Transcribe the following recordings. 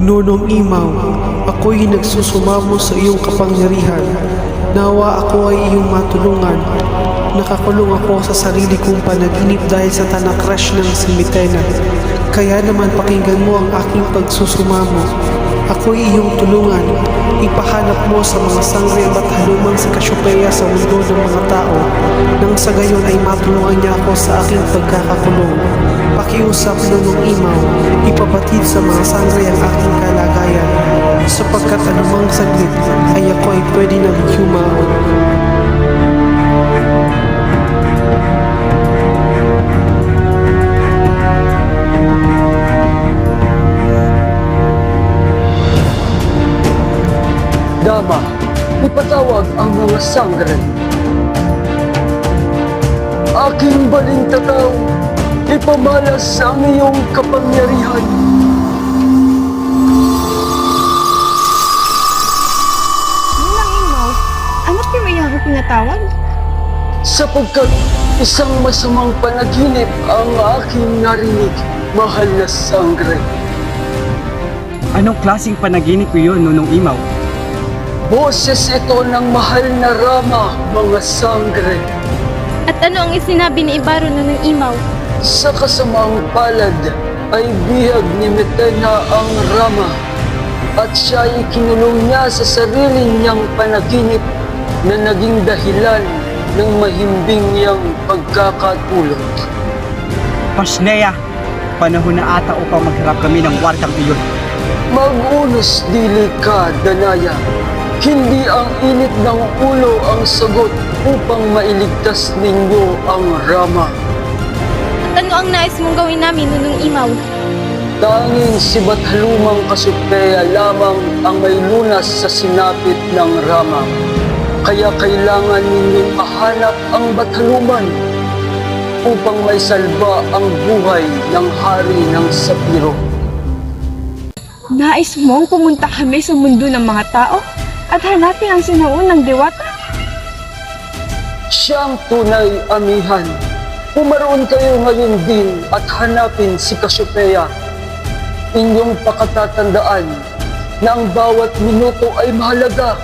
Nunong Imaw, ako'y nagsusumamo sa iyong kapangyarihan. Nawa ako ay iyong matulungan. Nakakulong ako sa sarili kong panaginip dahil sa tanakrush ng simitena. Kaya naman pakinggan mo ang aking pagsusumamo. Ako'y iyong tulungan. Ipahanap mo sa mga sangre at halumang si Cassiopeia sa mundo ng mga tao, nang sa gayon ay matulungan niya ako sa aking pagkakakulong. Pakiusap Nunong Imaw, ipabatid sa mga sangre ang aking kalagayan, sapagkat anumang saglit ay ako ay pwede nang humaon. Dama, ipatawag ang mga sangre. Aking balintataw, ipamalas ang iyong kapangyarihan. Nunang Imaw, ano kayo ako pinatawag? Sapagkat isang masamang panaginip ang aking narinig, mahal na sangre. Anong klaseng panaginip ko yun, Nunong Imaw? Boses ito ng mahal na Rama, mga sangre. At ano ang isinabi ni Ibaro Nunang Imaw? Sa kasamang palad ay bihag ni Metena ang Rama, at siya ay kinulong niya sa sarili niyang panaginip na naging dahilan ng mahimbing niyang pagkakatulog. Pasneya, panahon na ata upang magharap kami ng wardang iyon. Mag-unos dili ka, Danaya. Hindi ang init ng ulo ang sagot upang mailigtas ninyo ang Rama. At ano ang nais mong gawin namin, Nunang Imaw? Tanging si Bathalumang Cassiopeia lamang ang may lunas sa sinapit ng Rama. Kaya kailangan ninyong mahanap ang Bathaluman upang may salba ang buhay ng hari ng Sapiro. Nais mong pumunta kami sa mundo ng mga tao at hanapin ang sinaunang diwata? Siyang tunay, amihan. Pumaroon kayo ngayon din at hanapin si Cassiopeia. Inyong pakatatandaan na ang bawat minuto ay mahalaga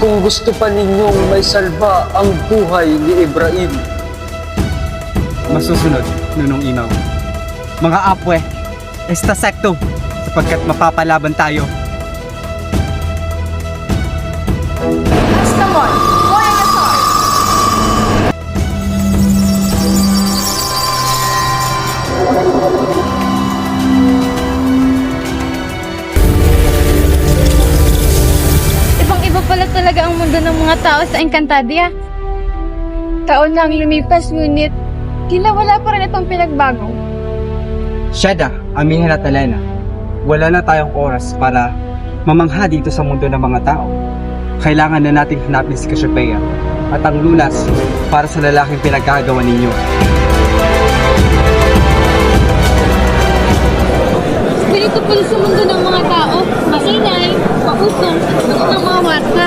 kung gusto pa ninyong may salba ang buhay ni Ibrahim. Masusunod, Nunong Imaw. Mga apwe, esta sekto, sapagkat mapapalaban tayo. Ibang-iba pala talaga ang mundo ng mga tao sa Encantadia. Taon na ang lumipas, ngunit tila wala pa rin itong pinagbago. Sheda, Amihan at Elena, wala na tayong oras para mamangha dito sa mundo ng mga tao. Kailangan na nating hanapin si Cassiopeia at ang lunas para sa lalaking pinagkagawa ninyo. Ganito pala sa mundo ng mga tao, maingay, mausong, at mga marka.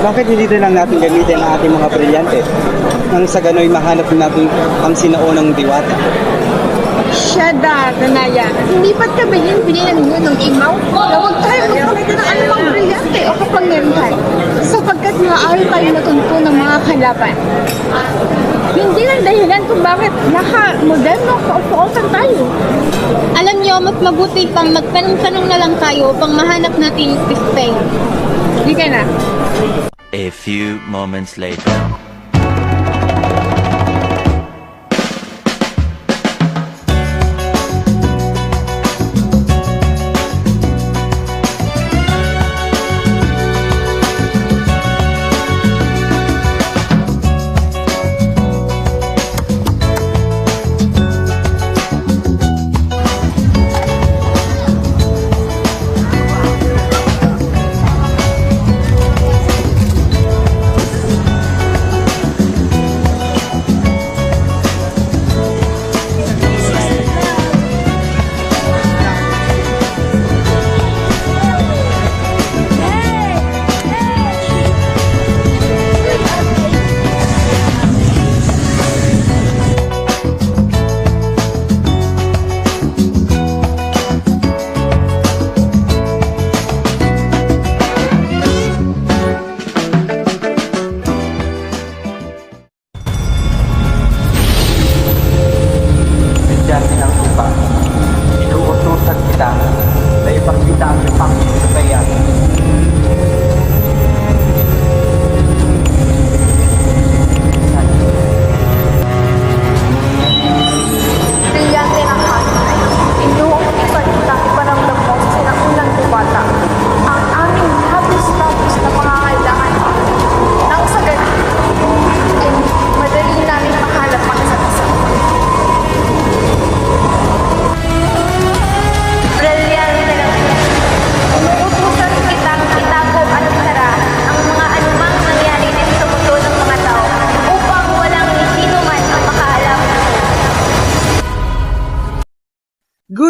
Bakit hindi na lang natin gamitin ang ating mga brilyante nang sa gano'y mahanap natin ang sinaunang diwata? Shada, Danaya, hindi ba't kabilin ng Nunong Imaw na huwag tayo magpakita ng anumang brilyante o kapangyarihan sapagkat maaari tayo matunto ng mga kalaban. Hindi lang dahilan kung bakit naka-moderno kaupuan tayo. Alam niyo, mas mabuti pang magtanong-tanong na lang tayo upang mahanap natin yung Cassiopeia. Hindi ka na. A few moments later.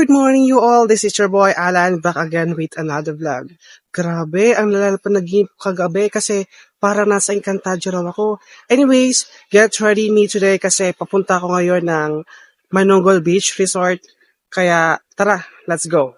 Good morning you all, this is your boy Alan back again with another vlog. Grabe, ang lalala pa naging kagabi kasi para nasa Encantadia raw ako. Anyways, get ready me today kasi papunta ako ngayon ng Manongol Beach Resort. Kaya tara, let's go!